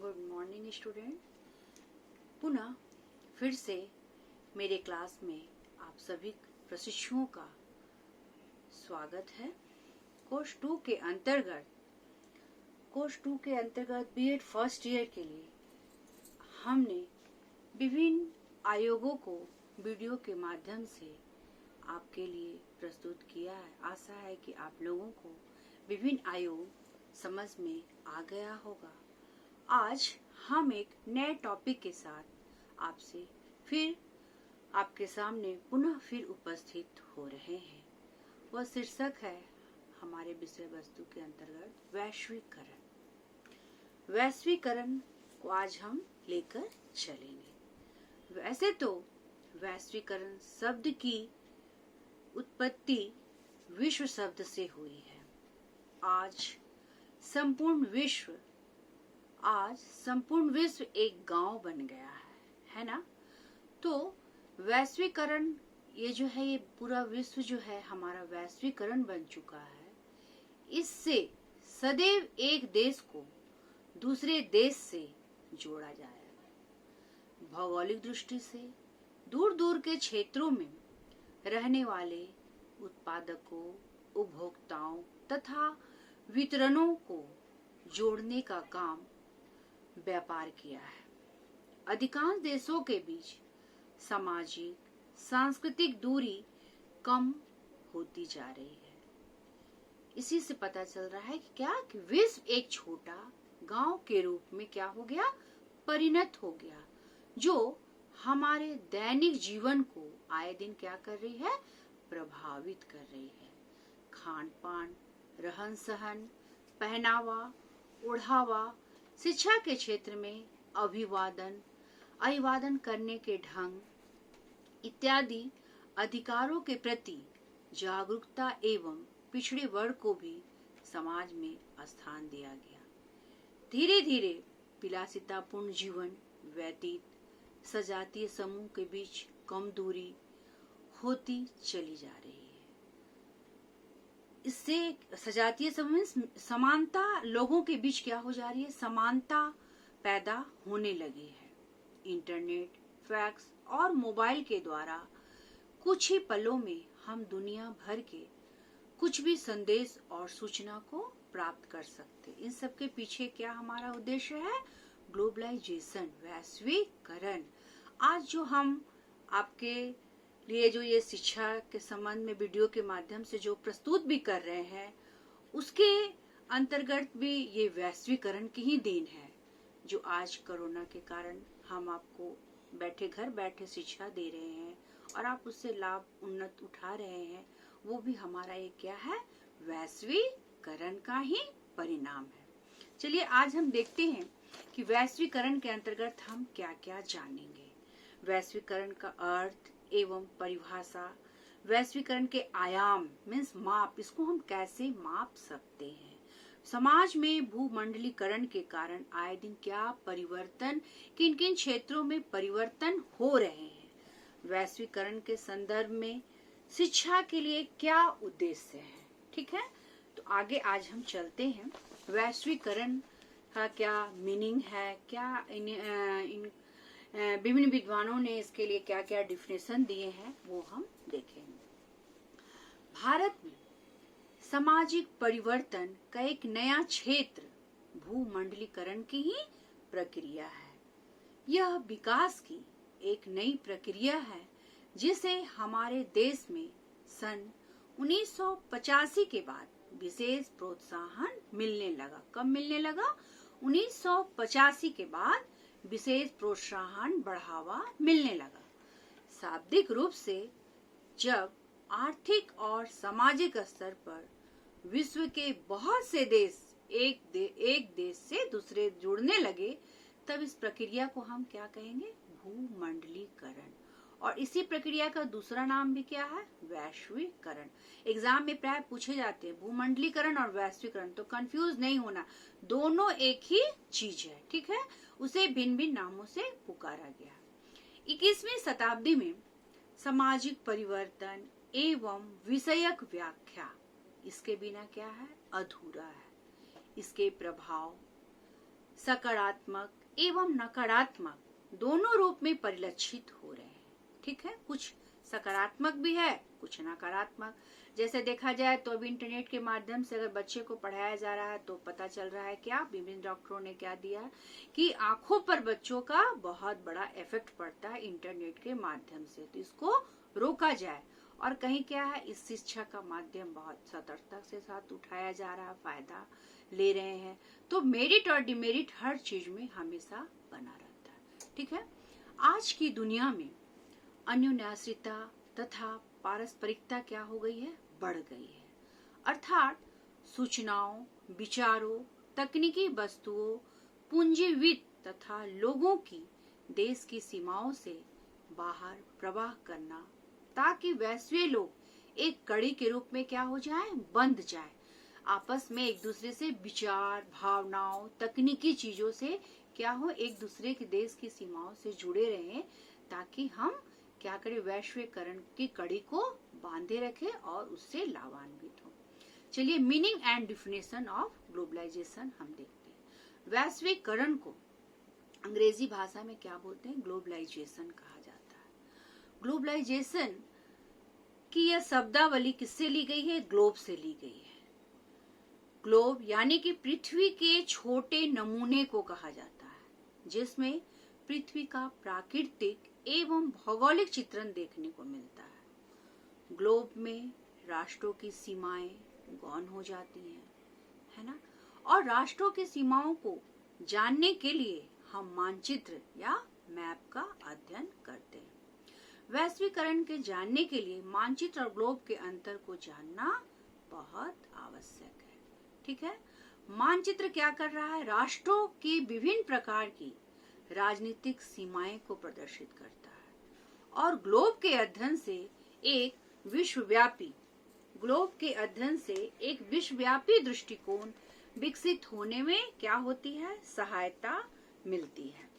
Good morning student. पुनः फिर से मेरे क्लास में आप सभी प्रशिक्षुओं का स्वागत है। कोर्स 2 के अंतर्गत बीएड फर्स्ट ईयर के लिए हमने विभिन्न आयोगों को वीडियो के माध्यम से आपके लिए प्रस्तुत किया है। आशा है कि आप लोगों को विभिन्न आयोग समझ में आ गया होगा। आज हम एक नए टॉपिक के साथ आपसे फिर आपके सामने पुनः फिर उपस्थित हो रहे हैं। वह शीर्षक है हमारे विषय वस्तु के अंतर्गत वैश्वीकरण। वैश्वीकरण को आज हम लेकर चलेंगे। वैसे तो वैश्वीकरण शब्द की उत्पत्ति विश्व शब्द से हुई है। आज संपूर्ण विश्व एक गांव बन गया है ना। तो वैश्वीकरण ये पूरा विश्व जो है हमारा वैश्वीकरण बन चुका है। इससे सदैव एक देश को दूसरे देश से जोड़ा जाएगा। भौगोलिक दृष्टि से दूर दूर के क्षेत्रों में रहने वाले उत्पादकों, उपभोक्ताओं तथा वितरणों को जोड़ने का काम व्यापार किया है। अधिकांश देशों के बीच सामाजिक सांस्कृतिक दूरी कम होती जा रही है। इसी से पता चल रहा है कि विश्व एक छोटा गांव के रूप में क्या हो गया, परिणत हो गया, जो हमारे दैनिक जीवन को आए दिन क्या कर रही है, प्रभावित कर रही है। खान पान, रहन सहन, पहनावा, ओढ़ावा, शिक्षा के क्षेत्र में अभिवादन करने के ढंग इत्यादि अधिकारों के प्रति जागरूकता एवं पिछड़े वर्ग को भी समाज में स्थान दिया गया। धीरे धीरे विलासितापूर्ण जीवन व्यतीत सजातीय समूह के बीच कम दूरी होती चली जा रही है। इससे सजातीय समूह समानता लोगों के बीच क्या हो जा रही है, समानता पैदा होने लगी है। इंटरनेट, फैक्स और मोबाइल के द्वारा कुछ ही पलों में हम दुनिया भर के कुछ भी संदेश और सूचना को प्राप्त कर सकते। इन सब के पीछे क्या हमारा उद्देश्य है, ग्लोबलाइजेशन, वैश्वीकरण। आज जो हम आपके लिए जो ये शिक्षा के संबंध में वीडियो के माध्यम से जो प्रस्तुत भी कर रहे हैं, उसके अंतर्गत भी ये वैश्वीकरण की ही देन है, जो आज कोरोना के कारण हम आपको घर बैठे शिक्षा दे रहे हैं और आप उससे लाभ उन्नत उठा रहे हैं। वो भी हमारा ये क्या है, वैश्वीकरण का ही परिणाम है। चलिए आज हम देखते हैं कि वैश्वीकरण के अंतर्गत हम क्या क्या जानेंगे। वैश्वीकरण का अर्थ एवं परिभाषा, वैश्वीकरण के आयाम मीन्स माप, इसको हम कैसे माप सकते हैं। समाज में भूमंडलीकरण के कारण आए दिन क्या परिवर्तन, किन किन क्षेत्रों में परिवर्तन हो रहे हैं। वैश्वीकरण के संदर्भ में शिक्षा के लिए क्या उद्देश्य है, ठीक है। तो आगे आज हम चलते हैं। वैश्वीकरण का क्या मीनिंग है, क्या इन विभिन्न विद्वानों ने इसके लिए क्या क्या डिफिनेशन दिए हैं, वो हम देखेंगे। भारत में सामाजिक परिवर्तन का एक नया क्षेत्र भूमंडलीकरण की ही प्रक्रिया है। यह विकास की एक नई प्रक्रिया है जिसे हमारे देश में सन 1985 के बाद विशेष प्रोत्साहन मिलने लगा। कब मिलने लगा, 1985 के बाद विशेष प्रोत्साहन बढ़ावा मिलने लगा। शाब्दिक रूप से जब आर्थिक और सामाजिक स्तर पर विश्व के बहुत से देश एक देश से दूसरे जुड़ने लगे, तब इस प्रक्रिया को हम क्या कहेंगे, भूमंडलीकरण। और इसी प्रक्रिया का दूसरा नाम भी क्या है, वैश्वीकरण। एग्जाम में प्राय पूछे जाते हैं भूमंडलीकरण और वैश्वीकरण, तो कंफ्यूज नहीं होना, दोनों एक ही चीज है, ठीक है। उसे भिन्न भिन्न नामों से पुकारा गया। 21वीं शताब्दी में सामाजिक परिवर्तन एवं विषयक व्याख्या इसके बिना क्या है, अधूरा है। इसके प्रभाव सकारात्मक एवं नकारात्मक दोनों रूप में परिलक्षित हो रहे हैं। ठीक है, कुछ सकारात्मक भी है, कुछ नकारात्मक। जैसे देखा जाए तो अभी इंटरनेट के माध्यम से अगर बच्चे को पढ़ाया जा रहा है तो पता चल रहा है क्या, विभिन्न डॉक्टरों ने क्या दिया कि आंखों पर बच्चों का बहुत बड़ा इफेक्ट पड़ता है इंटरनेट के माध्यम से, तो इसको रोका जाए। और कहीं क्या है, इस शिक्षा का माध्यम बहुत सतर्कता से साथ उठाया जा रहा है, फायदा ले रहे हैं। तो मेरिट और डिमेरिट हर चीज में हमेशा बना रहता है। ठीक है, आज की दुनिया में अन्योन्याश्रिता तथा पारस्परिकता क्या हो गई है, बढ़ गई है। अर्थात सूचनाओं, विचारों, तकनीकी वस्तुओं, पूंजी वित्त तथा लोगों की देश की सीमाओं से बाहर प्रवाह करना, ताकि वैश्विक लोग एक कड़ी के रूप में क्या हो जाए, बंध जाए, आपस में एक दूसरे से विचार, भावनाओं, तकनीकी चीजों से क्या हो, एक दूसरे के देश की सीमाओं से जुड़े रहें, ताकि हम क्या करें, वैश्वीकरण की कड़ी को बांधे रखें और उससे लाभान्वित हो। चलिए, meaning and definition of globalization हम देखते हैं। वैश्वीकरण को अंग्रेजी भाषा में क्या बोलते हैं, ग्लोबलाइजेशन कहा जाता है। ग्लोबलाइजेशन की यह शब्दावली किससे ली गई है, ग्लोब से ली गई है। ग्लोब यानी कि पृथ्वी के छोटे नमूने को कहा जाता है, जिसमें पृथ्वी का प्राकृतिक एवं भौगोलिक चित्रण देखने को मिलता है। ग्लोब में राष्ट्रों की सीमाएं गौण हो जाती हैं, है ना, और राष्ट्रों की सीमाओं को जानने के लिए हम मानचित्र या मैप का अध्ययन करते हैं। वैश्वीकरण के जानने के लिए मानचित्र और ग्लोब के अंतर को जानना बहुत आवश्यक है। ठीक है, मानचित्र क्या कर रहा है, राष्ट्रों की विभिन्न प्रकार की राजनीतिक सीमाएं को प्रदर्शित करता है। और ग्लोब के अध्ययन से एक विश्वव्यापी दृष्टिकोण विकसित होने में क्या होती है, सहायता मिलती है।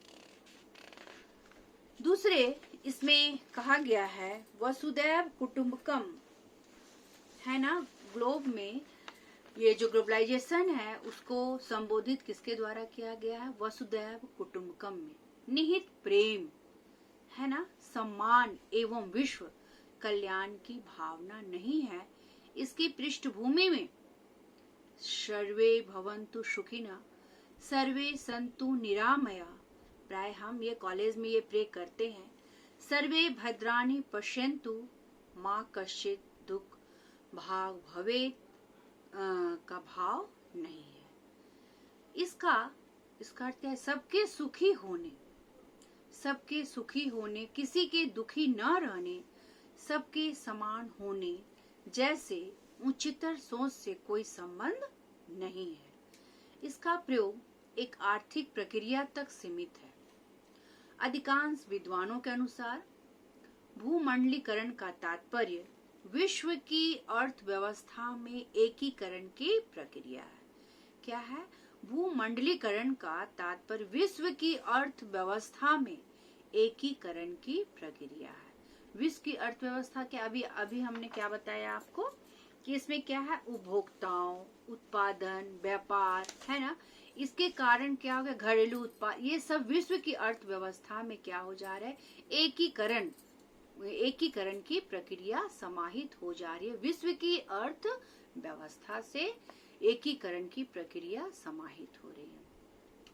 दूसरे इसमें कहा गया है वसुदैव कुटुंबकम, है ना। ग्लोब में ये जो ग्लोबलाइजेशन है उसको संबोधित किसके द्वारा किया गया है, वसुदैव कुटुंबकम में निहित प्रेम, है ना, सम्मान एवं विश्व कल्याण की भावना नहीं है। इसकी पृष्ठभूमि में सर्वे भवन्तु सुखिनः, सर्वे सन्तु निरामया, प्राय हम ये कॉलेज में ये प्रे करते हैं, सर्वे भद्राणि पश्यन्तु माँ कश्चित् दुख भाग भवेत् का भाव नहीं है। इसका अर्थ क्या है, सबके सुखी होने, किसी के दुखी न रहने, सबके समान होने जैसे उच्चतर सोच से कोई संबंध नहीं है। इसका प्रयोग एक आर्थिक प्रक्रिया तक सीमित है। अधिकांश विद्वानों के अनुसार भूमंडलीकरण का तात्पर्य विश्व की अर्थव्यवस्था में एकीकरण की प्रक्रिया है। क्या है, भूमंडलीकरण का तात्पर्य विश्व की अर्थव्यवस्था में एकीकरण की प्रक्रिया है। विश्व की अर्थव्यवस्था के अभी हमने क्या बताया आपको कि इसमें क्या है, उपभोक्ताओं, उत्पादन, व्यापार, है ना, इसके कारण क्या हो गया, घरेलू उत्पाद, ये सब विश्व की अर्थव्यवस्था में क्या हो जा रहा है, एकीकरण की प्रक्रिया समाहित हो जा रही है। विश्व की अर्थव्यवस्था से एकीकरण की प्रक्रिया समाहित हो रही है।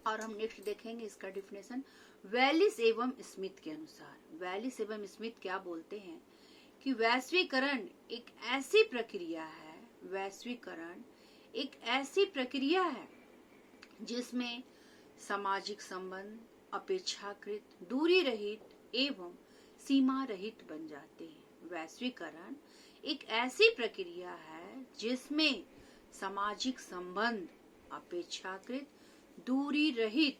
और हम नेक्स्ट देखेंगे इसका डिफिनेशन वैलिस एवं स्मिथ के अनुसार। वैलिस एवं स्मिथ क्या बोलते हैं कि वैश्वीकरण एक ऐसी प्रक्रिया है जिसमें सामाजिक संबंध अपेक्षाकृत दूरी रहित एवं सीमा रहित बन जाते हैं। वैश्वीकरण एक ऐसी प्रक्रिया है जिसमें सामाजिक संबंध अपेक्षाकृत दूरी रहित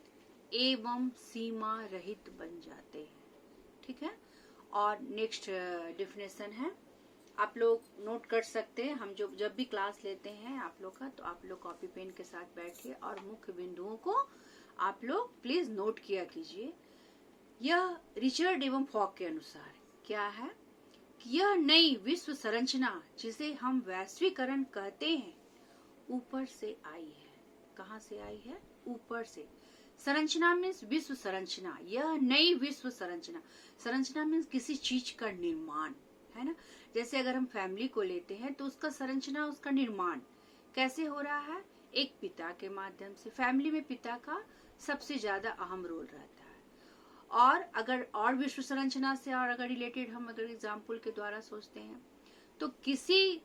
एवं सीमा रहित बन जाते हैं। ठीक है, और नेक्स्ट डेफिनेशन है, आप लोग नोट कर सकते हैं। हम जब भी क्लास लेते हैं आप लोग का, तो आप लोग कॉपी पेन के साथ बैठिए और मुख्य बिंदुओं को आप लोग प्लीज नोट किया कीजिए। यह रिचर्ड एवं फॉक के अनुसार क्या है कि यह नई विश्व संरचना जिसे हम वैश्वीकरण कहते हैं ऊपर से आई है। कहाँ से आई है? ऊपर से। संरचना मीन्स विश्व संरचना, यह नई विश्व संरचना। संरचना मीन्स किसी चीज का निर्माण, है ना। जैसे अगर हम फैमिली को लेते हैं तो उसका संरचना, उसका निर्माण कैसे हो रहा है? एक पिता के माध्यम से। फैमिली में पिता का सबसे ज्यादा अहम रोल रहता है। और अगर और विश्व संरचना से और अगर रिलेटेड हम अगर एग्जाम्पल के द्वारा सोचते हैं तो किसी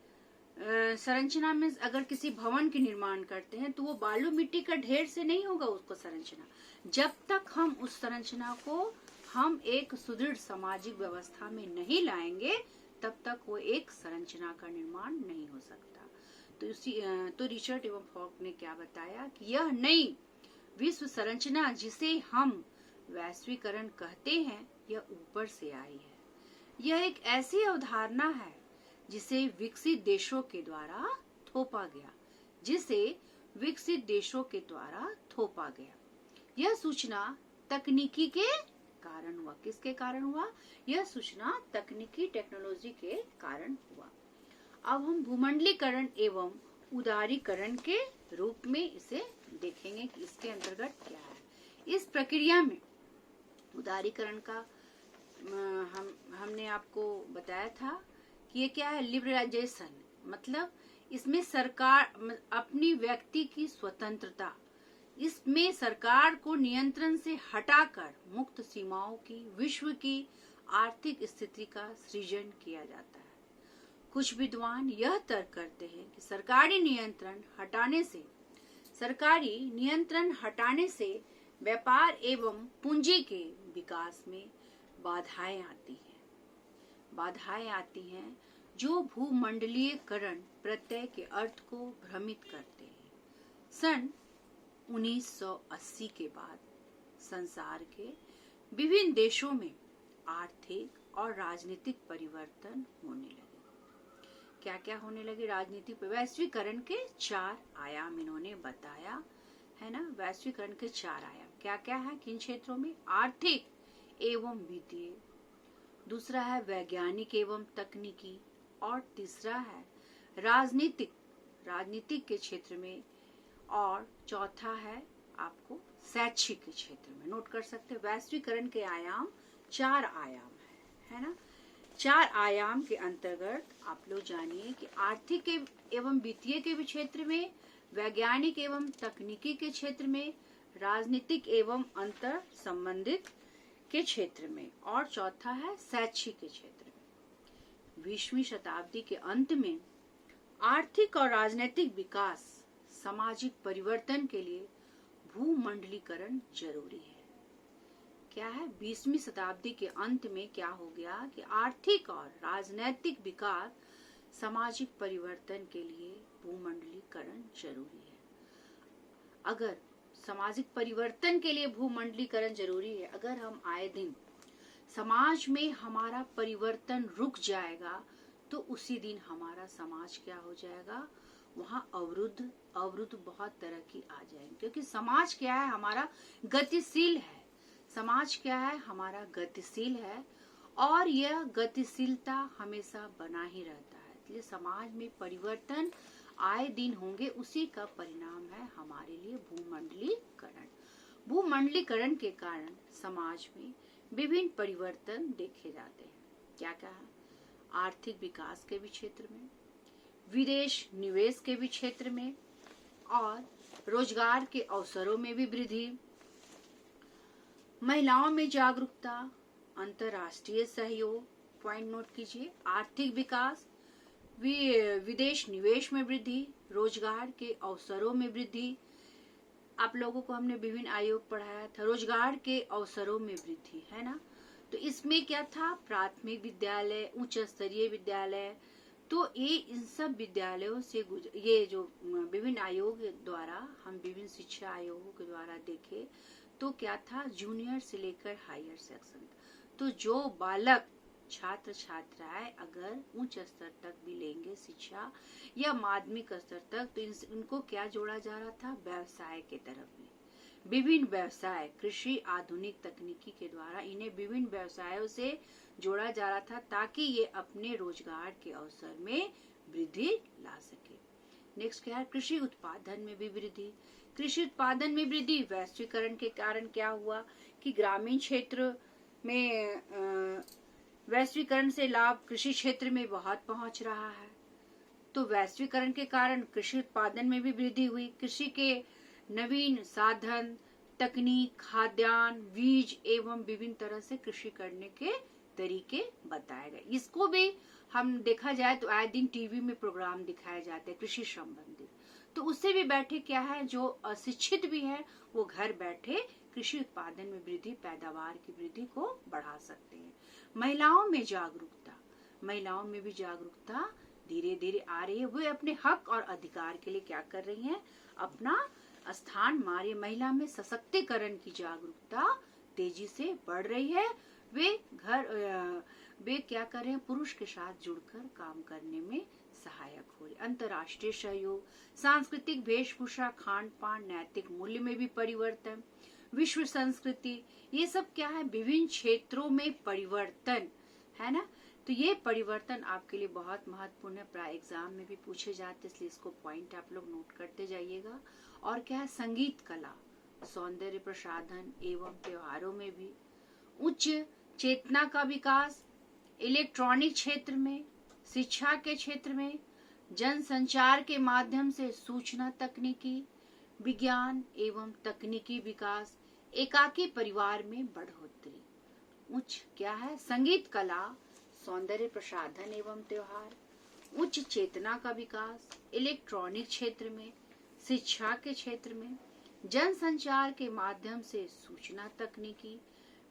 संरचना में अगर किसी भवन के निर्माण करते हैं तो वो बालू मिट्टी का ढेर से नहीं होगा उसको संरचना। जब तक हम उस संरचना को हम एक सुदृढ़ सामाजिक व्यवस्था में नहीं लाएंगे तब तक वो एक संरचना का निर्माण नहीं हो सकता। तो रिचर्ड एवं फॉक ने क्या बताया कि यह नई विश्व संरचना जिसे हम वैश्वीकरण कहते हैं यह ऊपर से आई है। यह एक ऐसी अवधारणा है जिसे विकसित देशों के द्वारा थोपा गया, यह सूचना तकनीकी के कारण हुआ। किसके कारण हुआ? यह सूचना तकनीकी टेक्नोलॉजी के कारण हुआ। अब हम भूमंडलीकरण एवं उदारीकरण के रूप में इसे देखेंगे कि इसके अंतर्गत क्या है। इस प्रक्रिया में उदारीकरण का हमने आपको बताया था कि ये क्या है? लिबरलाइजेशन, मतलब इसमें सरकार अपनी व्यक्ति की स्वतंत्रता, इसमें सरकार को नियंत्रण से हटाकर मुक्त सीमाओं की विश्व की आर्थिक स्थिति का सृजन किया जाता है। कुछ विद्वान यह तर्क करते हैं कि सरकारी नियंत्रण हटाने से व्यापार एवं पूंजी के विकास में बाधाएं आती हैं जो भूमंडलीयकरण प्रत्यय के अर्थ को भ्रमित करते हैं। सन 1980 के बाद संसार के विभिन्न देशों में आर्थिक और राजनीतिक परिवर्तन होने लगे। क्या क्या होने लगे? राजनीतिक वैश्वीकरण के 4 आयाम इन्होंने बताया, है ना। वैश्वीकरण के 4 आयाम क्या क्या है? किन क्षेत्रों में? आर्थिक एवं वित्तीय, दूसरा है वैज्ञानिक एवं तकनीकी, और तीसरा है राजनीतिक के क्षेत्र में, और चौथा है आपको शैक्षिक के क्षेत्र में। नोट कर सकते हैं वैश्वीकरण के आयाम 4 आयाम है ना। 4 आयाम के अंतर्गत आप लोग जानिए कि आर्थिक एवं वित्तीय के भी क्षेत्र में, वैज्ञानिक एवं तकनीकी के क्षेत्र में, राजनीतिक एवं अंतर संबंधित के क्षेत्र में, और चौथा है शैक्षिक के क्षेत्र में। 20वीं शताब्दी के अंत में आर्थिक और राजनीतिक विकास, सामाजिक परिवर्तन के लिए भूमंडलीकरण जरूरी है। क्या है? 20वीं शताब्दी के अंत में क्या हो गया कि आर्थिक और राजनीतिक विकास, सामाजिक परिवर्तन के लिए भूमंडलीकरण जरूरी है। अगर सामाजिक परिवर्तन के लिए भूमंडलीकरण जरूरी है, अगर हम आए दिन समाज में हमारा परिवर्तन रुक जाएगा तो उसी दिन हमारा समाज क्या हो जाएगा? वहाँ अवरुद्ध बहुत तरह की आ जाएंगे, क्योंकि समाज क्या है? हमारा गतिशील है। समाज क्या है? हमारा गतिशील है, और यह गतिशीलता हमेशा बना ही रहता है। इसलिए समाज में परिवर्तन आए दिन होंगे, उसी का परिणाम है हमारे लिए भूमंडलीकरण। भूमंडलीकरण के कारण समाज में विभिन्न परिवर्तन देखे जाते हैं। क्या क्या है? आर्थिक विकास के भी क्षेत्र में, विदेश निवेश के भी क्षेत्र में, और रोजगार के अवसरों में भी वृद्धि, महिलाओं में जागरूकता, अंतर्राष्ट्रीय सहयोग। पॉइंट नोट कीजिए, आर्थिक विकास, विदेश निवेश में वृद्धि, रोजगार के अवसरों में वृद्धि। आप लोगों को हमने विभिन्न आयोग पढ़ाया था, रोजगार के अवसरों में वृद्धि, है ना। तो इसमें क्या था? प्राथमिक विद्यालय, उच्च स्तरीय विद्यालय। तो ये इन सब विद्यालयों से ये जो विभिन्न आयोग द्वारा हम विभिन्न शिक्षा आयोगों के द्वारा देखे तो क्या था? जूनियर से लेकर हायर सेक्शन। तो जो बालक छात्र छात्राएं अगर उच्च स्तर तक भी लेंगे शिक्षा या माध्यमिक स्तर तक, तो इनको क्या जोड़ा जा रहा था? व्यवसाय के तरफ में। विभिन्न व्यवसाय, कृषि, आधुनिक तकनीकी के द्वारा इन्हें विभिन्न व्यवसायों से जोड़ा जा रहा था ताकि ये अपने रोजगार के अवसर में वृद्धि ला सके। नेक्स्ट क्या है? कृषि उत्पादन में भी वृद्धि। कृषि उत्पादन में वृद्धि, वैश्वीकरण के कारण क्या हुआ कि ग्रामीण क्षेत्र में वैश्वीकरण से लाभ कृषि क्षेत्र में बहुत पहुंच रहा है। तो वैश्वीकरण के कारण कृषि उत्पादन में भी वृद्धि हुई। कृषि के नवीन साधन, तकनीक, खाद्यान्न, बीज एवं विभिन्न तरह से कृषि करने के तरीके बताए गए। इसको भी हम देखा जाए तो आए दिन टीवी में प्रोग्राम दिखाए जाते हैं कृषि संबंधित, तो उससे भी बैठे क्या है, जो अशिक्षित भी है वो घर बैठे कृषि उत्पादन में वृद्धि, पैदावार की वृद्धि को बढ़ा सकते हैं। महिलाओं में जागरूकता, महिलाओं में भी जागरूकता धीरे धीरे आ रही है। वे अपने हक और अधिकार के लिए क्या कर रही हैं, अपना स्थान मारे। महिला में सशक्तिकरण की जागरूकता तेजी से बढ़ रही है। वे क्या कर रहे हैं, पुरुष के साथ जुड़कर काम करने में सहायक हो रही। अंतर्राष्ट्रीय सहयोग, सांस्कृतिक वेशभूषा, खान पान, नैतिक मूल्य में भी परिवर्तन, विश्व संस्कृति, ये सब क्या है, विभिन्न क्षेत्रों में परिवर्तन है ना। तो ये परिवर्तन आपके लिए बहुत महत्वपूर्ण है, प्राय एग्जाम में भी पूछे जाते, इसलिए इसको पॉइंट आप लोग नोट करते जाइएगा। और क्या है, संगीत कला, सौंदर्य प्रसाधन एवं त्योहारों में भी उच्च चेतना का विकास, इलेक्ट्रॉनिक क्षेत्र में, शिक्षा के क्षेत्र में, जनसंचार के माध्यम से सूचना तकनीकी, विज्ञान एवं तकनीकी विकास, एकाकी परिवार में बढ़ोतरी। उच्च क्या है, संगीत कला, सौंदर्य प्रसाधन एवं त्योहार, उच्च चेतना का विकास, इलेक्ट्रॉनिक क्षेत्र में, शिक्षा के क्षेत्र में, जनसंचार के माध्यम से सूचना तकनीकी,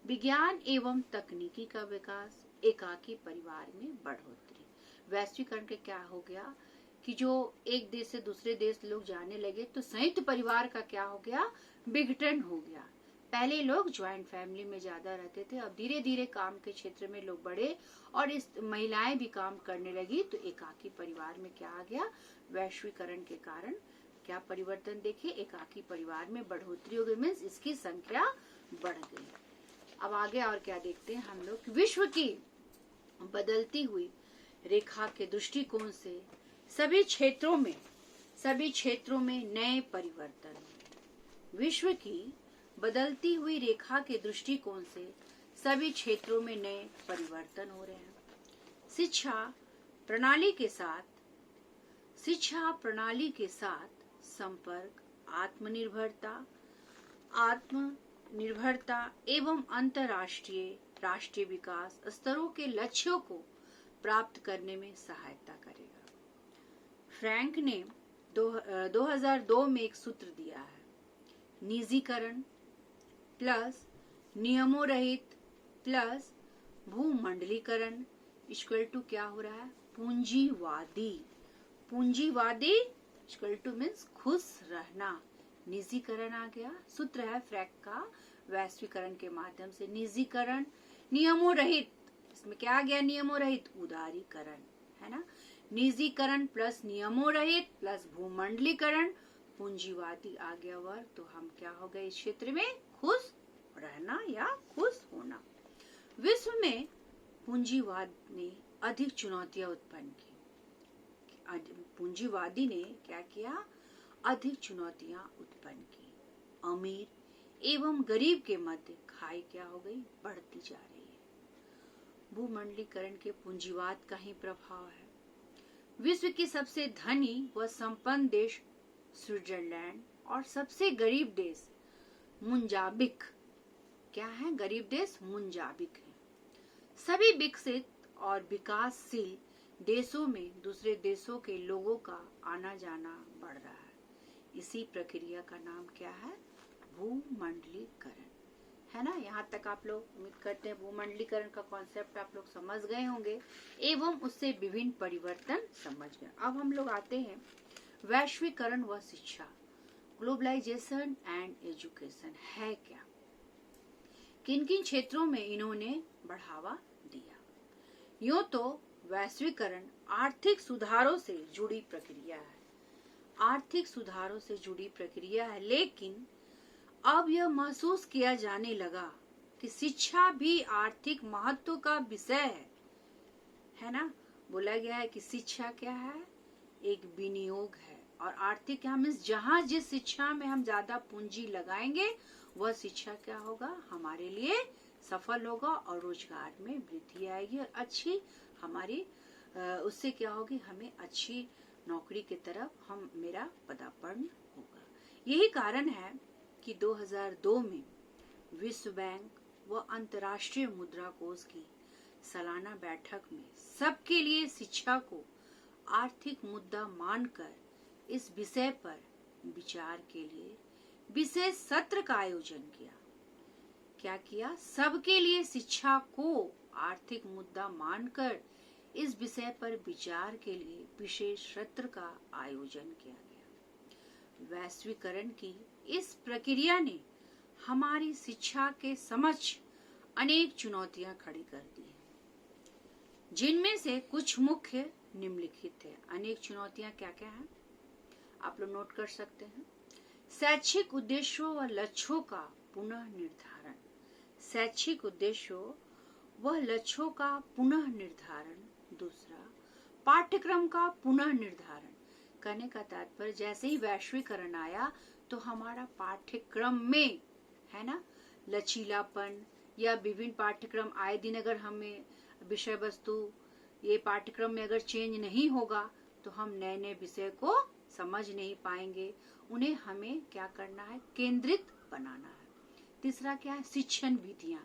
विज्ञान एवं तकनीकी का विकास, एकाकी परिवार में बढ़ोतरी। वैश्वीकरण के क्या हो गया कि जो एक देश से दूसरे देश लोग जाने लगे, तो संयुक्त परिवार का क्या हो गया, विघटन हो गया। पहले लोग ज्वाइंट फैमिली में ज्यादा रहते थे, अब धीरे धीरे काम के क्षेत्र में लोग बढ़े और इस महिलाएं भी काम करने लगी, तो एकाकी परिवार में क्या आ गया, वैश्वीकरण के कारण क्या परिवर्तन देखे, एकाकी परिवार में बढ़ोतरी हो गई, मीन्स इसकी संख्या बढ़ गई। अब आगे और क्या देखते हैं हम लोग, विश्व की बदलती हुई रेखा के दृष्टिकोण से सभी क्षेत्रों में नए परिवर्तन। विश्व की बदलती हुई रेखा के दृष्टिकोण से सभी क्षेत्रों में नए परिवर्तन हो रहे हैं। शिक्षा प्रणाली के साथ संपर्क, आत्मनिर्भरता एवं अंतर्राष्ट्रीय राष्ट्रीय विकास स्तरों के लक्ष्यों को प्राप्त करने में सहायता करेगा। फ्रैंक ने 2002 में एक सूत्र दिया है, निजीकरण प्लस नियमों रहित प्लस भूमंडलीकरण इक्वल टू क्या हो रहा है, पूंजीवादी इक्वल टू मीन्स खुश रहना। निजीकरण आ गया, सूत्र है फ्रैंक का, वैश्वीकरण के माध्यम से निजीकरण, नियमों रहित, इसमें क्या आ गया, नियमों रहित, उदारीकरण है ना। निजीकरण प्लस नियमों रहित प्लस भूमंडलीकरण, पूंजीवादी आ गया वर्ग, तो हम क्या हो गए, इस क्षेत्र में खुश रहना या खुश होना। विश्व में पूंजीवाद ने अधिक चुनौतियां उत्पन्न की। पूंजीवादी ने क्या किया, अधिक चुनौतियां उत्पन्न की। अमीर एवं गरीब के मध्य खाई क्या हो गई, बढ़ती जा रही है। भूमंडलीकरण के पूंजीवाद का ही प्रभाव है। विश्व की सबसे धनी व संपन्न देश स्विट्जरलैंड और सबसे गरीब देश मुंजाबिक, क्या है, गरीब देश मुंजाबिक है। सभी विकसित और विकासशील देशों में दूसरे देशों के लोगों का आना जाना बढ़ रहा है। इसी प्रक्रिया का नाम क्या है, भूमंडलीकरण है ना। यहाँ तक आप लोग उम्मीद करते हैं भूमंडलीकरण का कॉन्सेप्ट आप लोग समझ गए होंगे एवं उससे विभिन्न परिवर्तन समझ गए। अब हम लोग आते हैं वैश्वीकरण व शिक्षा, ग्लोबलाइजेशन एंड एजुकेशन है क्या, किन किन क्षेत्रों में इन्होंने बढ़ावा दिया। यूं तो वैश्वीकरण आर्थिक सुधारों से जुड़ी प्रक्रिया है, लेकिन अब यह महसूस किया जाने लगा कि शिक्षा भी आर्थिक महत्व का विषय है ना। बोला गया है कि शिक्षा क्या है, एक विनियोग है, और आर्थिक क्या मीन्स जहाँ जिस शिक्षा में हम ज्यादा पूंजी लगाएंगे वह शिक्षा क्या होगा, हमारे लिए सफल होगा और रोजगार में वृद्धि आएगी और अच्छी हमारी उससे क्या होगी, हमें अच्छी नौकरी की तरफ मेरा पदार्पण होगा। यही कारण है कि 2002 में विश्व बैंक व अंतर्राष्ट्रीय मुद्रा कोष की सालाना बैठक में सबके लिए शिक्षा को आर्थिक मुद्दा मानकर इस विषय पर विचार के लिए विशेष सत्र का आयोजन किया। क्या किया, सबके लिए शिक्षा को आर्थिक मुद्दा मानकर इस विषय पर विचार के लिए विशेष सत्र का आयोजन किया गया। वैश्वीकरण की इस प्रक्रिया ने हमारी शिक्षा के समक्ष अनेक चुनौतियां खड़ी कर दी हैं, जिनमें से कुछ मुख्य निम्नलिखित है। अनेक चुनौतियां क्या क्या हैं आप लोग नोट कर सकते हैं। शैक्षिक उद्देश्यों व लक्ष्यों का पुनः निर्धारण, शैक्षिक उद्देश्यों व लक्ष्यों का पुनः निर्धारण। दूसरा, पाठ्यक्रम का पुनः निर्धारण। कहने का तात्पर्य जैसे ही वैश्वीकरण आया तो हमारा पाठ्यक्रम में है ना लचीलापन या विभिन्न पाठ्यक्रम आए दिन अगर हमें विषय वस्तु ये पाठ्यक्रम में अगर चेंज नहीं होगा तो हम नए नए विषय को समझ नहीं पाएंगे। उन्हें हमें क्या करना है, केंद्रित बनाना है। तीसरा क्या है, शिक्षण विधियां,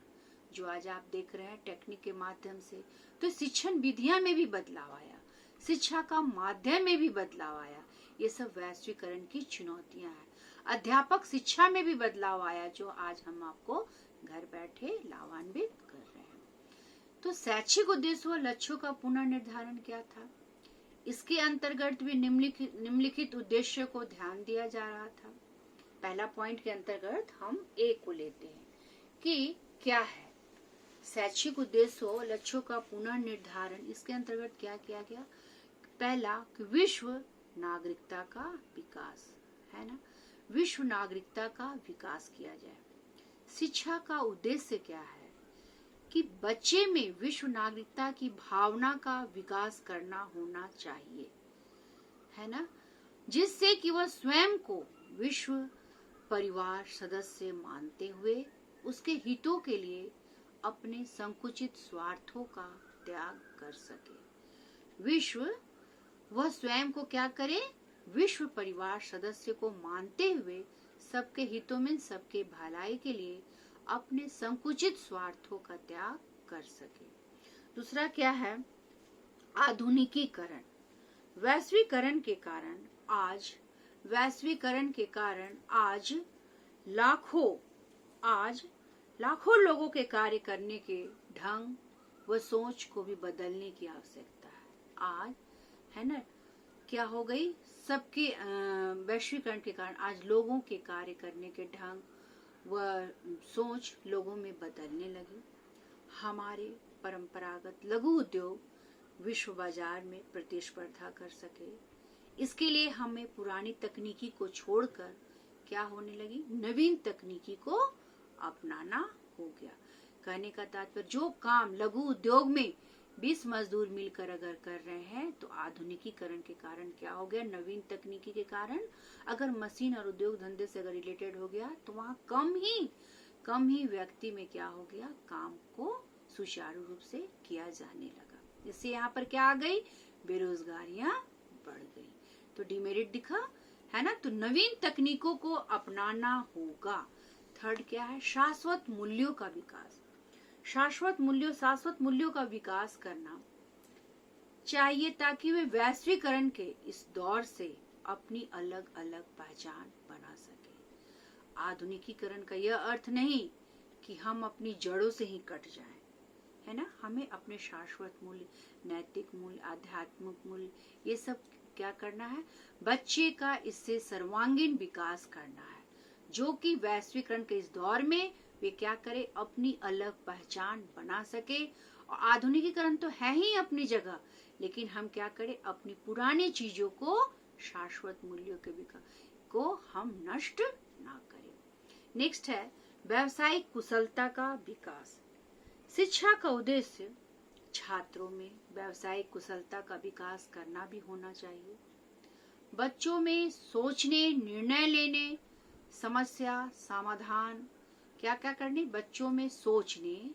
जो आज आप देख रहे हैं टेक्निक के माध्यम से, तो शिक्षण विधियां में भी बदलाव आया, शिक्षा का माध्यम में भी बदलाव आया। ये सब वैश्वीकरण की चुनौतियां हैं। अध्यापक शिक्षा में भी बदलाव आया, जो आज हम आपको घर बैठे लाभान्वित कर रहे हैं। तो शैक्षिक उद्देश्य व लक्ष्यों का पुनर्निर्धारण क्या था, इसके अंतर्गत भी निम्नलिखित उद्देश्य को ध्यान दिया जा रहा था। पहला पॉइंट के अंतर्गत हम ए को लेते हैं कि क्या है शैक्षिक उद्देश्य व लक्ष्यों का पुनर्निर्धारण। इसके अंतर्गत क्या किया गया, पहला कि विश्व नागरिकता का विकास, है ना, विश्व नागरिकता का विकास किया जाए। शिक्षा का उद्देश्य क्या है कि बच्चे में विश्व नागरिकता की भावना का विकास करना होना चाहिए, है ना, जिससे कि वह स्वयं को विश्व परिवार सदस्य मानते हुए उसके हितों के लिए अपने संकुचित स्वार्थों का त्याग कर सके। वह स्वयं को क्या करे, विश्व परिवार सदस्य को मानते हुए सबके हितों में सबके भलाई के लिए अपने संकुचित स्वार्थों का त्याग कर सके। दूसरा क्या है, आधुनिकीकरण। वैश्वीकरण के कारण आज लाखों लोगों के कार्य करने के ढंग व सोच को भी बदलने की आवश्यकता है। आज है ना क्या हो गई, सबके वैश्वीकरण के कारण आज लोगों के कार्य करने के ढंग वह सोच लोगों में बदलने लगी। हमारे परंपरागत लघु उद्योग विश्व बाजार में प्रतिस्पर्धा कर सके, इसके लिए हमें पुरानी तकनीकी को छोड़कर क्या होने लगी, नवीन तकनीकी को अपनाना हो गया। कहने का तात्पर्य जो काम लघु उद्योग में 20 मजदूर मिलकर अगर कर रहे हैं तो आधुनिकीकरण के कारण क्या हो गया, नवीन तकनीकी के कारण अगर मशीन और उद्योग धंधे से अगर रिलेटेड हो गया तो वहाँ कम ही व्यक्ति में क्या हो गया, काम को सुचारू रूप से किया जाने लगा। इससे यहाँ पर क्या आ गई, बेरोजगारियां बढ़ गई। तो डिमेरिट दिखा है ना। तो नवीन तकनीकों को अपनाना होगा। थर्ड क्या है, शाश्वत मूल्यों का विकास। शाश्वत मूल्यों का विकास करना चाहिए ताकि वे वैश्वीकरण के इस दौर से अपनी अलग अलग पहचान बना सके। आधुनिकीकरण का यह अर्थ नहीं कि हम अपनी जड़ों से ही कट जाएं, है ना। हमें अपने शाश्वत मूल्य, नैतिक मूल्य, आध्यात्मिक मूल्य, ये सब क्या करना है, बच्चे का इससे सर्वांगीण विकास करना है, जो कि वैश्वीकरण के इस दौर में वे क्या करे, अपनी अलग पहचान बना सके। और आधुनिकीकरण तो है ही अपनी जगह, लेकिन हम क्या करें, अपनी पुरानी चीजों को, शाश्वत मूल्यों के विकास को हम नष्ट ना करें। नेक्स्ट है व्यावसायिक कुशलता का विकास। शिक्षा का उद्देश्य छात्रों में व्यावसायिक कुशलता का विकास करना भी होना चाहिए। बच्चों में सोचने, निर्णय लेने, समस्या समाधान, क्या क्या करने, बच्चों में सोचने,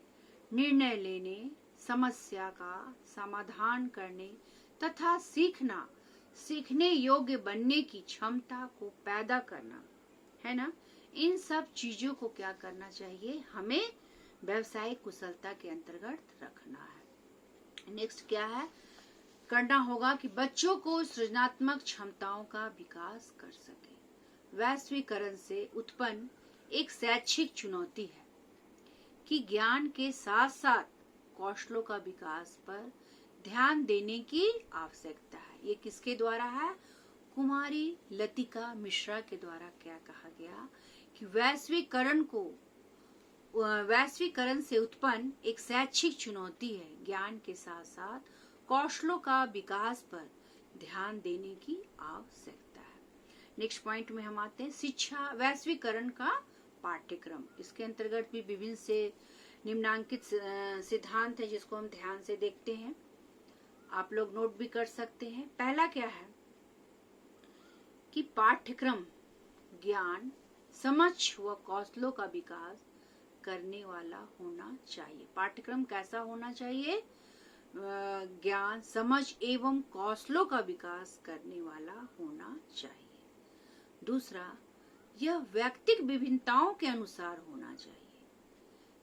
निर्णय लेने, समस्या का समाधान करने तथा सीखना, सीखने योग्य बनने की क्षमता को पैदा करना, है ना। इन सब चीजों को क्या करना चाहिए, हमें व्यवसायिक कुशलता के अंतर्गत रखना है। नेक्स्ट क्या है, करना होगा कि बच्चों को सृजनात्मक क्षमताओं का विकास कर सके। वैश्वीकरण से उत्पन्न एक शैक्षिक चुनौती है कि ज्ञान के साथ साथ कौशलों का विकास पर ध्यान देने की आवश्यकता है। ये किसके द्वारा है, कुमारी लतिका मिश्रा के द्वारा क्या कहा गया कि वैश्वीकरण से उत्पन्न एक शैक्षिक चुनौती है, ज्ञान के साथ साथ कौशलों का विकास पर ध्यान देने की आवश्यकता है। नेक्स्ट पॉइंट में हम आते हैं, शिक्षा वैश्वीकरण का पाठ्यक्रम। इसके अंतर्गत भी विभिन्न से निम्नांकित सिद्धांत है जिसको हम ध्यान से देखते हैं, आप लोग नोट भी कर सकते हैं। पहला क्या है कि पाठ्यक्रम ज्ञान, समझ व कौशलों का विकास करने वाला होना चाहिए। पाठ्यक्रम कैसा होना चाहिए, ज्ञान, समझ एवं कौशलों का विकास करने वाला होना चाहिए। दूसरा, यह व्यक्तिगत विभिन्नताओं के अनुसार होना चाहिए।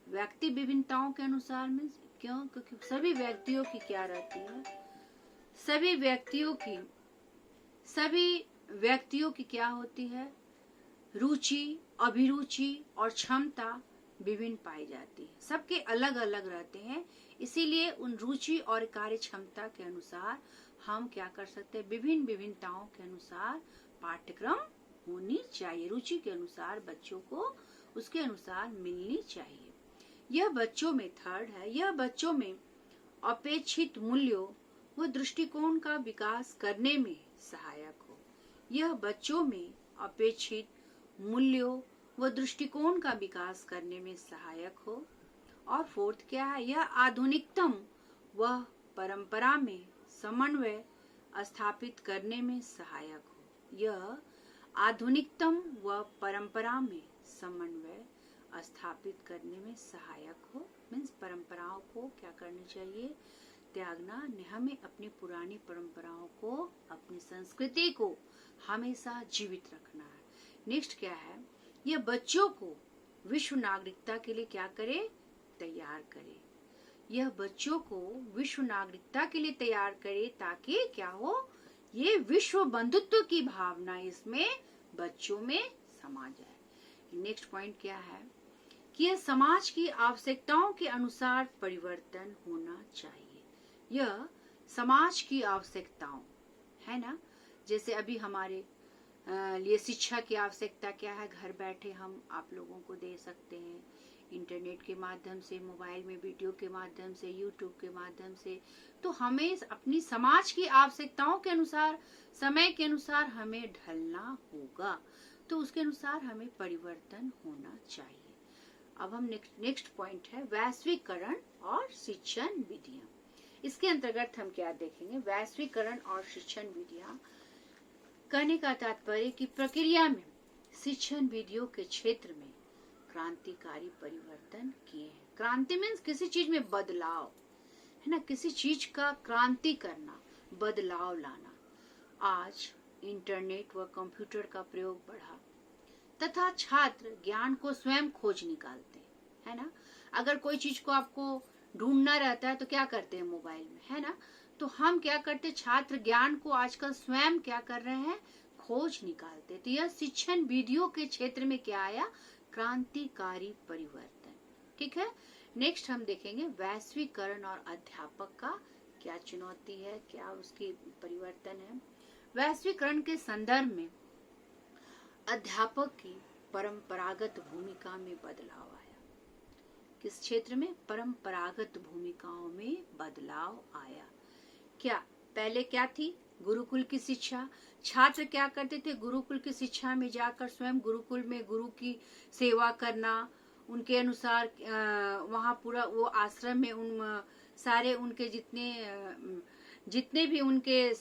व्यक्ति विभिन्नताओं के अनुसार मीन्स क्यों, क्योंकि सभी व्यक्तियों की क्या रहती है, सभी व्यक्तियों की क्या होती है, रुचि, अभिरुचि और क्षमता विभिन्न पाई जाती है। सबके अलग अलग रहते हैं, इसीलिए उन रुचि और कार्य क्षमता के अनुसार हम क्या कर सकते हैं, विभिन्न विभिन्नताओं के अनुसार पाठ्यक्रम होनी चाहिए। रुचि के अनुसार बच्चों को उसके अनुसार मिलनी चाहिए। यह बच्चों में, थर्ड है, यह बच्चों में अपेक्षित मूल्यों व दृष्टिकोण का विकास करने में सहायक हो। यह बच्चों में अपेक्षित मूल्यों व दृष्टिकोण का विकास करने में सहायक हो। और फोर्थ क्या है, यह आधुनिकतम व परंपरा में समन्वय स्थापित करने में सहायक हो। यह आधुनिकतम व परंपरा में समन्वय स्थापित करने में सहायक हो। मीन्स परंपराओं को क्या करना चाहिए, त्यागना। हमें अपनी पुरानी परंपराओं को, अपनी संस्कृति को हमेशा जीवित रखना है। नेक्स्ट क्या है, यह बच्चों को विश्व नागरिकता के लिए क्या करे, तैयार करे। यह बच्चों को विश्व नागरिकता के लिए तैयार करे ताकि क्या हो, ये विश्व बंधुत्व की भावना इसमें बच्चों में समा जाए। नेक्स्ट पॉइंट क्या है कि यह समाज की आवश्यकताओं के अनुसार परिवर्तन होना चाहिए। यह समाज की आवश्यकताओं, है ना, जैसे अभी हमारे लिए शिक्षा की आवश्यकता क्या है, घर बैठे हम आप लोगों को दे सकते हैं, इंटरनेट के माध्यम से, मोबाइल में वीडियो के माध्यम से, यूट्यूब के माध्यम से। तो हमें अपनी समाज की आवश्यकताओं के अनुसार, समय के अनुसार हमें ढलना होगा, तो उसके अनुसार हमें परिवर्तन होना चाहिए। अब हम नेक्स्ट पॉइंट है वैश्वीकरण और शिक्षण विधियां। इसके अंतर्गत हम क्या देखेंगे, वैश्वीकरण और शिक्षण विधियां। कहने का तात्पर्य कि प्रक्रिया में शिक्षण विधियों के क्षेत्र में क्रांतिकारी परिवर्तन किए हैं। क्रांति मीन्स किसी चीज में बदलाव, है ना, किसी चीज का क्रांति करना, बदलाव लाना। आज इंटरनेट व कंप्यूटर का प्रयोग बढ़ा तथा छात्र ज्ञान को स्वयं खोज निकालते हैं, है ना। अगर कोई चीज को आपको ढूंढना रहता है तो क्या करते हैं, मोबाइल में, है ना। तो हम क्या करते, छात्र ज्ञान को आजकल स्वयं क्या कर रहे हैं, खोज निकालते। तो यह शिक्षण विधियों के क्षेत्र में क्या आया, क्रांतिकारी परिवर्तन। ठीक है। नेक्स्ट हम देखेंगे वैश्वीकरण और अध्यापक का क्या चुनौती है, क्या उसकी परिवर्तन है। वैश्वीकरण के संदर्भ में अध्यापक की परंपरागत भूमिका में बदलाव आया। किस क्षेत्र में, परंपरागत भूमिकाओं में बदलाव आया। क्या पहले क्या थी, गुरुकुल की शिक्षा। छात्र क्या करते थे, गुरुकुल की शिक्षा में जाकर स्वयं गुरुकुल में गुरु की सेवा करना, उनके अनुसार वहाँ पूरा वो आश्रम में उन सारे उनके जितने जितने भी उनके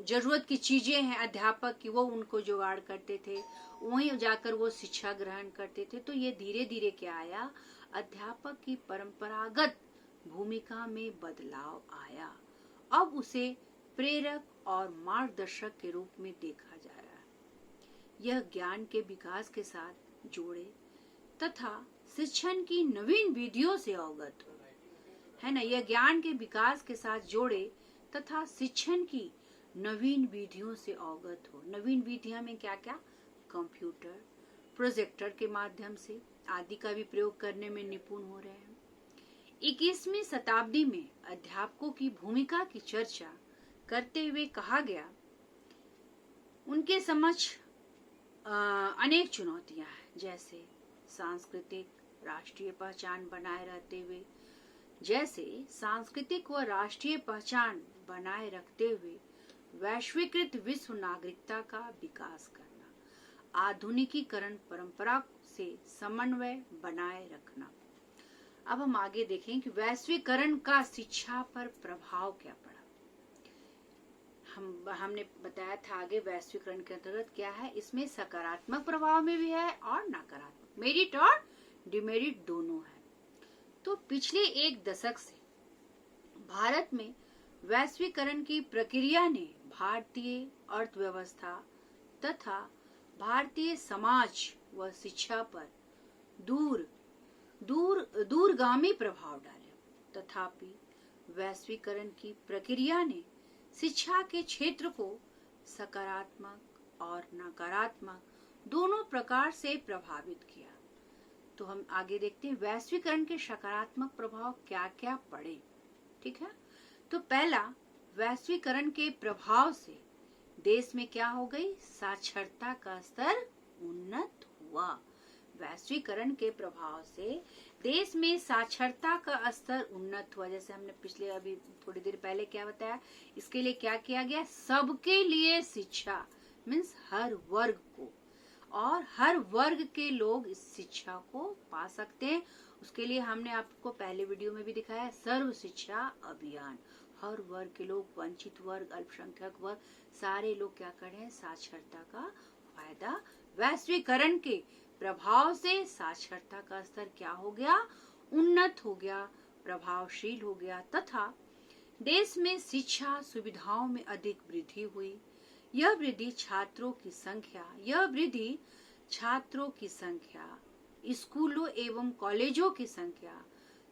जरूरत की चीजें हैं अध्यापक की, वो उनको जुगाड़ करते थे, वहीं जाकर वो शिक्षा ग्रहण करते थे। तो ये धीरे धीरे क्या आया, अध्यापक की परंपरागत भूमिका में बदलाव आया। अब उसे प्रेरक और मार्गदर्शक के रूप में देखा जा रहा है। यह ज्ञान के विकास के साथ जोड़े तथा शिक्षण की नवीन विधियों से अवगत हो, है ना। यह ज्ञान के विकास के साथ जोड़े तथा शिक्षण की नवीन विधियों से अवगत हो। नवीन विधियां में क्या क्या, कंप्यूटर, प्रोजेक्टर के माध्यम से आदि का भी प्रयोग करने में निपुण हो रहे हैं। 21वीं शताब्दी में अध्यापकों की भूमिका की चर्चा करते हुए कहा गया, उनके समक्ष अनेक चुनौतियां हैं, जैसे सांस्कृतिक राष्ट्रीय पहचान बनाए रहते हुए वैश्वीकृत विश्व नागरिकता का विकास करना, आधुनिकीकरण परंपरा से समन्वय बनाए रखना। अब हम आगे देखें कि वैश्वीकरण का शिक्षा पर प्रभाव क्या पड़ा। हमने बताया था आगे, वैश्वीकरण के अंतर्गत क्या है, इसमें सकारात्मक प्रभाव में भी है और नकारात्मक, मेरिट और डिमेरिट दोनों है। तो पिछले एक दशक से भारत में वैश्वीकरण की प्रक्रिया ने भारतीय अर्थव्यवस्था तथा भारतीय समाज व शिक्षा पर दूरगामी प्रभाव डाले। तथापि वैश्वीकरण की प्रक्रिया ने शिक्षा के क्षेत्र को सकारात्मक और नकारात्मक दोनों प्रकार से प्रभावित किया। तो हम आगे देखते हैं वैश्वीकरण के सकारात्मक प्रभाव क्या क्या पड़े। ठीक है, तो पहला, वैश्वीकरण के प्रभाव से देश में क्या हो गई, साक्षरता का स्तर उन्नत हुआ। वैश्वीकरण के प्रभाव से देश में साक्षरता का स्तर उन्नत हुआ। जैसे हमने पिछले अभी थोड़ी देर पहले क्या बताया, इसके लिए क्या किया गया, सबके लिए शिक्षा, मीन्स हर वर्ग को, और हर वर्ग के लोग इस शिक्षा को पा सकते हैं। उसके लिए हमने आपको पहले वीडियो में भी दिखाया, सर्व शिक्षा अभियान। हर वर्ग के लोग, वंचित वर्ग, अल्पसंख्यक वर्ग, सारे लोग क्या कर रहे हैं, साक्षरता का फायदा। वैश्वीकरण के प्रभाव से साक्षरता का स्तर क्या हो गया, उन्नत हो गया, प्रभावशील हो गया, तथा देश में शिक्षा सुविधाओं में अधिक वृद्धि हुई। यह वृद्धि छात्रों की संख्या, स्कूलों एवं कॉलेजों की संख्या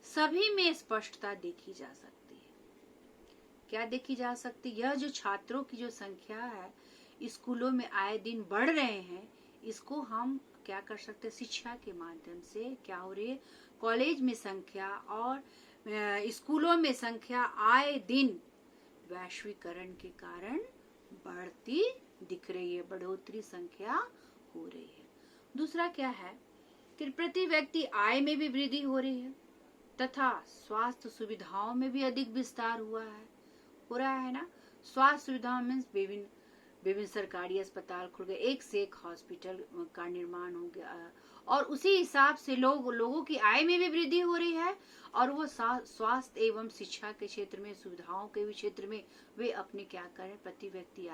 सभी में स्पष्टता देखी जा सकती है। क्या देखी जा सकती है, यह जो छात्रों की जो संख्या है स्कूलों में आए दिन बढ़ रहे हैं, इसको हम क्या कर सकते हैं, शिक्षा के माध्यम से क्या हो रही है, कॉलेज में संख्या और स्कूलों में संख्या आए दिन वैश्वीकरण के कारण बढ़ती दिख रही है, बढ़ोतरी संख्या हो रही है। दूसरा क्या है कि प्रति व्यक्ति आय में भी वृद्धि हो रही है तथा स्वास्थ्य सुविधाओं में भी अधिक विस्तार हो रहा है ना। स्वास्थ्य सुविधाओं में विभिन्न सरकारी अस्पताल खुल गए, एक से एक हॉस्पिटल का निर्माण हो गया, और उसी हिसाब से लोगों की आय में भी वृद्धि हो रही है, और वो स्वास्थ्य एवं शिक्षा के क्षेत्र में, सुविधाओं के भी क्षेत्र में वे अपने क्या कर रहे हैं, प्रति व्यक्ति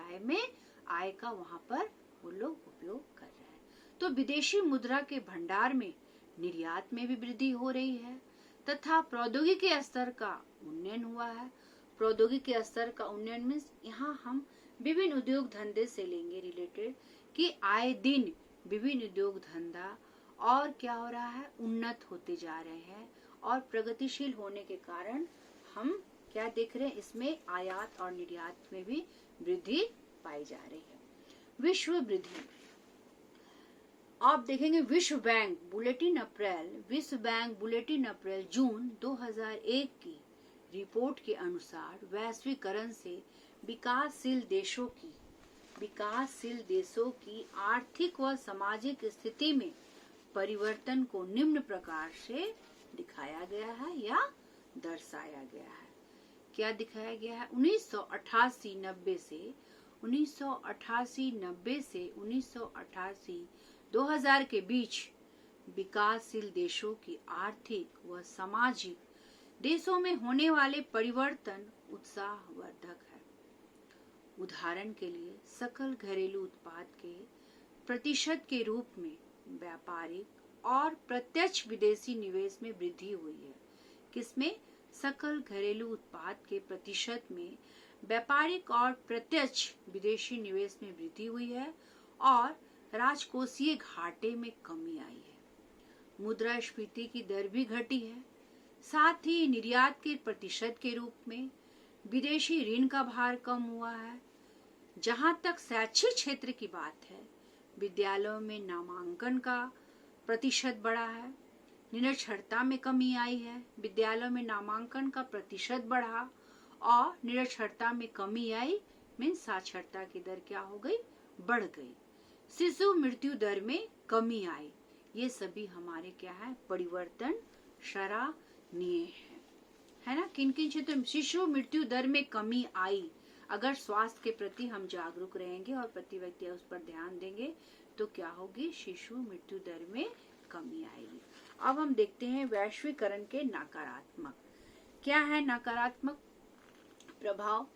आय का वहां पर वो लोग उपयोग कर रहे हैं। तो विदेशी मुद्रा के भंडार में, निर्यात में भी वृद्धि हो रही है तथा प्रौद्योगिकी के स्तर का उन्नयन हुआ है। प्रौद्योगिकी के स्तर का उन्नयन मीन्स यहाँ हम विभिन्न उद्योग धंधे से लेंगे रिलेटेड कि आए दिन विभिन्न उद्योग धंधा और क्या हो रहा है, उन्नत होते जा रहे हैं, और प्रगतिशील होने के कारण हम क्या देख रहे हैं, इसमें आयात और निर्यात में भी वृद्धि पाई जा रही है। विश्व वृद्धि, आप देखेंगे विश्व बैंक बुलेटिन अप्रैल जून 2001 की रिपोर्ट के अनुसार वैश्वीकरण से विकासशील देशों की आर्थिक व सामाजिक स्थिति में परिवर्तन को निम्न प्रकार से दिखाया गया है या दर्शाया गया है। क्या दिखाया गया है, 1988-90 से 1988-2000 के बीच विकासशील देशों की आर्थिक व सामाजिक देशों में होने वाले परिवर्तन उत्साहवर्धक है। उदाहरण के लिए सकल घरेलू उत्पाद के प्रतिशत के रूप में व्यापारिक और प्रत्यक्ष विदेशी निवेश में वृद्धि हुई है। किसमें? सकल घरेलू उत्पाद के प्रतिशत में व्यापारिक और प्रत्यक्ष विदेशी निवेश में वृद्धि हुई है और राजकोषीय घाटे में कमी आई है। मुद्रास्फीति की दर भी घटी है। साथ ही निर्यात के प्रतिशत के रूप में विदेशी ऋण का भार कम हुआ है। जहां तक शैक्षिक क्षेत्र की बात है, विद्यालयों में नामांकन का प्रतिशत बढ़ा है। निरक्षरता में कमी आई है। विद्यालयों में नामांकन का प्रतिशत बढ़ा और निरक्षरता में कमी आई, मीन्स साक्षरता की दर क्या हो गई? बढ़ गई। शिशु मृत्यु दर में कमी आई। ये सभी हमारे क्या है? परिवर्तन सराहनीय है ना। किन किन क्षेत्रों में शिशु मृत्यु दर में कमी आई? अगर स्वास्थ्य के प्रति हम जागरूक रहेंगे और प्रति व्यक्ति उस पर ध्यान देंगे तो क्या होगी? शिशु मृत्यु दर में कमी आएगी। अब हम देखते हैं वैश्वीकरण के नकारात्मक। क्या है नकारात्मक प्रभाव?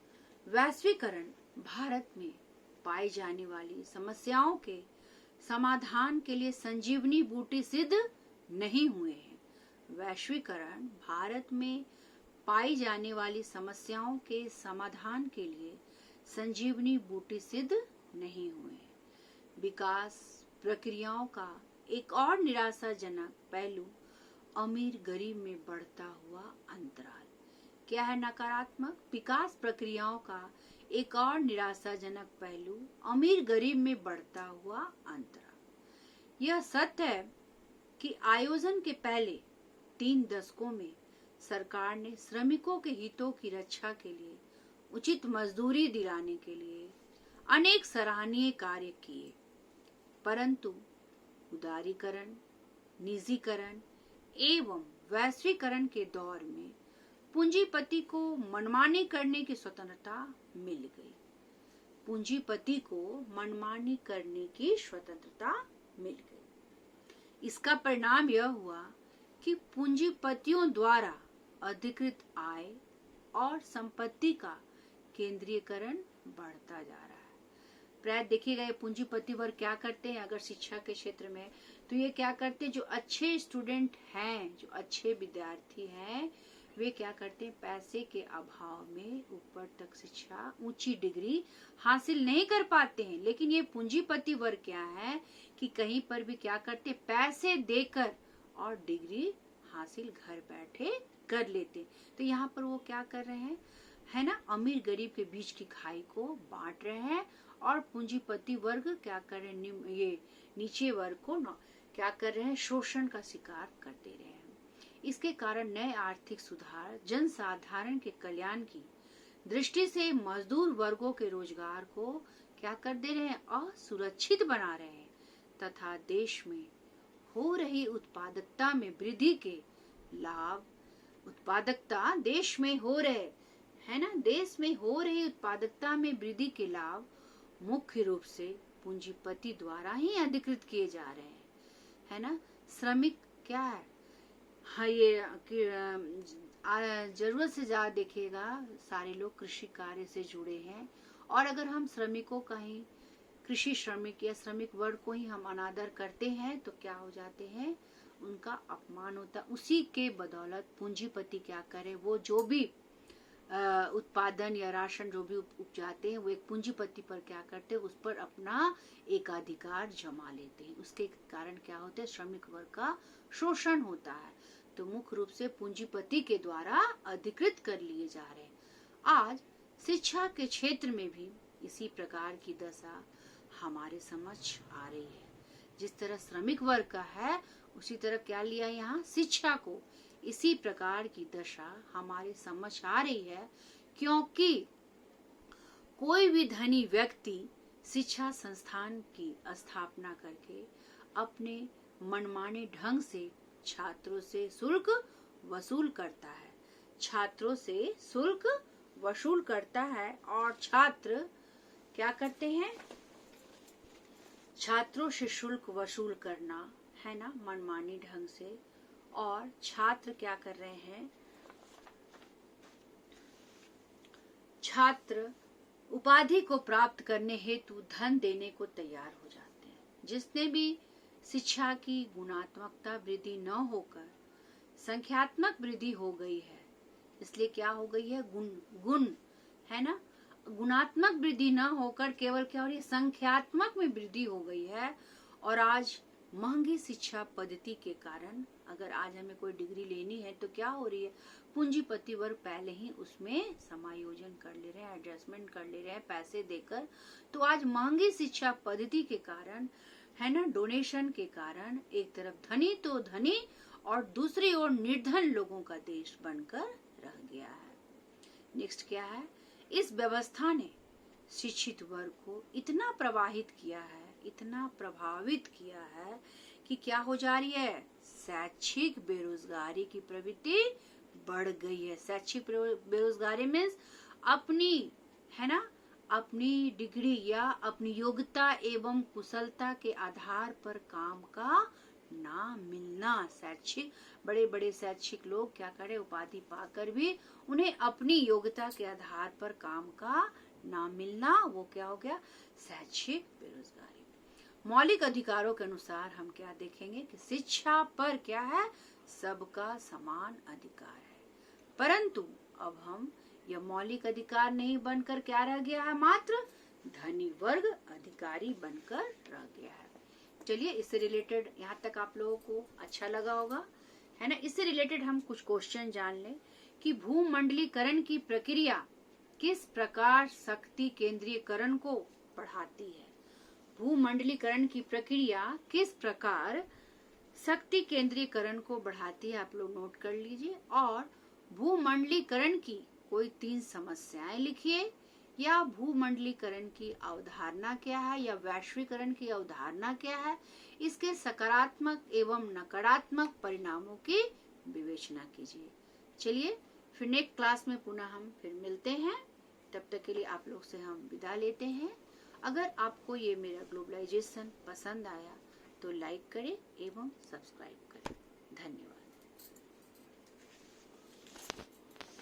वैश्वीकरण भारत में पाई जाने वाली समस्याओं के समाधान के लिए संजीवनी बूटी सिद्ध नहीं हुए हैं। वैश्वीकरण भारत में पाई जाने वाली समस्याओं के समाधान के लिए संजीवनी बूटी सिद्ध नहीं हुए हैं। विकास प्रक्रियाओं का एक और निराशाजनक पहलू अमीर गरीब में बढ़ता हुआ अंतराल। क्या है नकारात्मक? विकास प्रक्रियाओं का एक और निराशाजनक पहलू अमीर गरीब में बढ़ता हुआ अंतराल। यह सत्य है कि आयोजन के पहले 3 दशकों में सरकार ने श्रमिकों के हितों की रक्षा के लिए उचित मजदूरी दिलाने के लिए अनेक सराहनीय कार्य किए, परंतु उदारीकरण, निजीकरण एवं वैश्वीकरण के दौर में पूंजीपति को मनमानी करने की स्वतंत्रता मिल गई। पूंजीपति को मनमानी करने की स्वतंत्रता मिल गई। इसका परिणाम यह हुआ कि पूंजीपतियों द्वारा अधिकृत आय और संपत्ति का केंद्रीयकरण बढ़ता जा रहा है। प्राय देखिएगा ये पूंजीपति वर्ग क्या करते हैं, अगर शिक्षा के क्षेत्र में, तो ये क्या करते हैं, जो अच्छे स्टूडेंट हैं, जो अच्छे विद्यार्थी हैं, वे क्या करते हैं, पैसे के अभाव में ऊपर तक शिक्षा, ऊंची डिग्री हासिल नहीं कर पाते हैं। लेकिन ये पूंजीपति वर्ग क्या है कि कहीं पर भी क्या करते हैं, पैसे देकर और डिग्री हासिल घर बैठे कर लेते। तो यहाँ पर वो क्या कर रहे हैं, है ना, अमीर गरीब के बीच की खाई को बांट रहे हैं और पूंजीपति वर्ग क्या कर रहे हैं, ये नीचे वर्ग को क्या कर रहे हैं, शोषण का शिकार कर दे रहे हैं। इसके कारण नए आर्थिक सुधार जनसाधारण के कल्याण की दृष्टि से मजदूर वर्गों के रोजगार को क्या कर दे रहे हैं, असुरक्षित बना रहे हैं तथा देश में हो रही उत्पादकता में वृद्धि के लाभ, उत्पादकता देश में हो रहे, है ना, देश में हो रही उत्पादकता में वृद्धि के लाभ मुख्य रूप से पूंजीपति द्वारा ही अधिकृत किए जा रहे हैं, है ना। श्रमिक क्या है, हाँ, ये जरूरत से ज्यादा देखिएगा सारे लोग कृषि कार्य से जुड़े हैं, और अगर हम श्रमिकों का ही, कृषि श्रमिक या श्रमिक वर्ग को ही हम अनादर करते हैं तो क्या हो जाते हैं, उनका अपमान होता है। उसी के बदौलत पूंजीपति क्या करे, वो जो भी उत्पादन या राशन जो भी उपजाते हैं वो एक पूंजीपति पर क्या करते हैं, उस पर अपना एकाधिकार जमा लेते हैं। उसके कारण क्या होता है, श्रमिक वर्ग का शोषण होता है। तो मुख्य रूप से पूंजीपति के द्वारा अधिकृत कर लिए जा रहे हैं। आज शिक्षा के क्षेत्र में भी इसी प्रकार की दशा हमारे समझ आ रही है। जिस तरह श्रमिक वर्ग का है उसी तरह क्या लिया यहाँ, शिक्षा को इसी प्रकार की दशा हमारे समझ आ रही है, क्योंकि कोई भी धनी व्यक्ति शिक्षा संस्थान की स्थापना करके अपने मनमाने ढंग से छात्रों से शुल्क वसूल करता है, छात्रों से शुल्क वसूल करता है और छात्र क्या करते हैं, छात्रों से शुल्क वसूल करना, है ना, मनमानी ढंग से, और छात्र क्या कर रहे हैं, छात्र उपाधि को प्राप्त करने हेतु धन देने को तैयार हो जाते हैं। जिसने भी शिक्षा की गुणात्मकता वृद्धि न होकर संख्यात्मक वृद्धि हो गई है, इसलिए क्या हो गई है, गुण है ना, गुणात्मक वृद्धि न होकर केवल क्या हो रही है, संख्यात्मक में वृद्धि हो गई है। और आज महंगी शिक्षा पद्धति के कारण अगर आज हमें कोई डिग्री लेनी है तो क्या हो रही है, पूंजीपति वर्ग पहले ही उसमें समायोजन कर ले रहे हैं, एडजस्टमेंट कर ले रहे हैं पैसे देकर। तो आज महंगी शिक्षा पद्धति के कारण है ना, डोनेशन के कारण एक तरफ धनी तो धनी और दूसरी ओर निर्धन लोगों का देश बनकर रह गया है। नेक्स्ट क्या है, इस व्यवस्था ने शिक्षित वर्ग को इतना प्रवाहित किया है, इतना प्रभावित किया है कि क्या हो जा रही है, शैक्षिक बेरोजगारी की प्रवृत्ति बढ़ गई है। शैक्षिक बेरोजगारी मीन्स अपनी है ना, अपनी डिग्री या अपनी योग्यता एवं कुशलता के आधार पर काम का ना मिलना। शैक्षिक बड़े बड़े शैक्षिक लोग क्या करे, उपाधि पाकर भी उन्हें अपनी योग्यता के आधार पर काम का ना मिलना, वो क्या हो गया, शैक्षिक बेरोजगारी। मौलिक अधिकारों के अनुसार हम क्या देखेंगे कि शिक्षा पर क्या है, सबका समान अधिकार है। परंतु अब हम यह मौलिक अधिकार नहीं बनकर क्या रह गया है, मात्र धनी वर्ग अधिकारी बनकर रह गया है। चलिए इससे रिलेटेड यहाँ तक आप लोगों को अच्छा लगा होगा, है ना। इससे रिलेटेड हम कुछ क्वेश्चन जान लें कि भूमंडलीकरण की प्रक्रिया किस प्रकार शक्ति केंद्रीयकरण को बढ़ाती है। भूमंडलीकरण की प्रक्रिया किस प्रकार शक्ति केंद्रीयकरण को बढ़ाती है, आप लोग नोट कर लीजिए। और भूमंडलीकरण की कोई 3 समस्याएं लिखिए, या भूमंडलीकरण की अवधारणा क्या है, या वैश्वीकरण की अवधारणा क्या है, इसके सकारात्मक एवं नकारात्मक परिणामों की विवेचना कीजिए। चलिए फिर नेक्स्ट क्लास में पुनः हम फिर मिलते हैं, तब तक के लिए आप लोग से हम विदा लेते हैं। अगर आपको ये मेरा ग्लोबलाइजेशन पसंद आया तो लाइक करें एवं सब्सक्राइब करें। धन्यवाद।